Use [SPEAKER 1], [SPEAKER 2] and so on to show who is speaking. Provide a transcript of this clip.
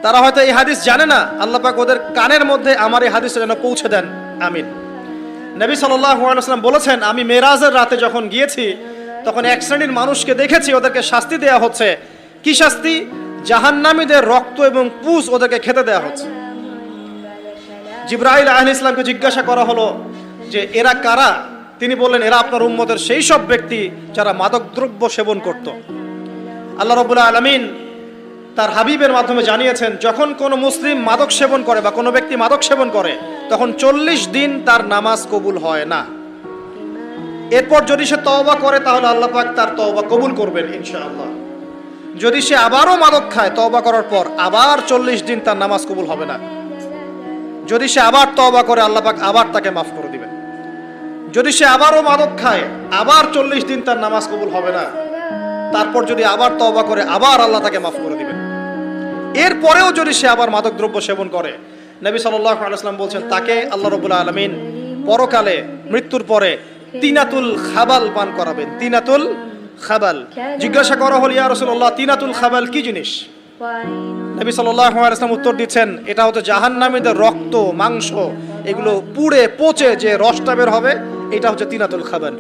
[SPEAKER 1] তারা হয়তো এই হাদিস জানে না, আল্লাহ পাক ওদের কানের মধ্যে আমার এই হাদিসটা যেন পৌঁছে দেন, আমিন। নবী সাল্লাল্লাহু আলাইহি ওয়াসাল্লাম বলেছেন, আমি মেরাজের রাতে যখন গিয়েছি তখন এক শ্রেণীর মানুষকে দেখেছি, ওদেরকে শাস্তি দেয়া হচ্ছে। কি শাস্তি? জাহান্নামীদের রক্ত এবং পুঁজ ওদেরকে খেতে দেয়া হচ্ছে। জিবরাইল আলাইহিস সালামকে জিজ্ঞাসা করা হলো যে এরা কারা? তিনি বললেন, এরা আপনার উম্মতের সেই সব ব্যক্তি যারা মাদকদ্রব্য সেবন করত। আল্লাহ রাব্বুল আলামিন তার হাবিবের মাধ্যমে জানিয়েছেন, যখন কোনো মুসলিম মাদক সেবন করে বা কোনো ব্যক্তি মাদক সেবন করে তখন 40 দিন তার নামাজ কবুল হয় না। এরপর যদি সে তওবা করে তাহলে আল্লাহ পাক তার তওবা কবুল করবেন ইনশাআল্লাহ। যদি সে আবারও মাদক খায় তওবা করার পর, আবার 40 দিন তার নামাজ কবুল হবে না। যদি সে আবার তওবা করে আল্লাহ পাক আবার তাকে মাফ করে দিবেন। যদি সে আবারও মাদক খায়, আবার 40 দিন তার নামাজ কবুল হবে না। তারপর যদি আবার তওবা করে, আবার আল্লাহ তাকে মাফ করে দিবেন। এরপরেও যদি সে আবার মাদক দ্রব্য সেবন করে, নবী সাল্লাল্লাহু আলাইহি ওয়াসাল্লাম বলছেন, তাকে আল্লাহ রাব্বুল আলামিন পরকালে মৃত্যুর পরে তিনাতুল খাবাল পান করাবেন। তিনাতুল খাবাল। জিজ্ঞাসা করা হল, ইয়া রাসূলুল্লাহ, তিনাতুল খাবাল কি জিনিস? নবী সাল্লাল্লাহু আলাইহি ওয়াসাল্লাম উত্তর দিচ্ছেন, এটা হচ্ছে জাহান্নামীদের রক্ত, মাংস, এগুলো পুড়ে পচে যে রসটা বের হবে, এটা হচ্ছে তিনাতুল খাবাল।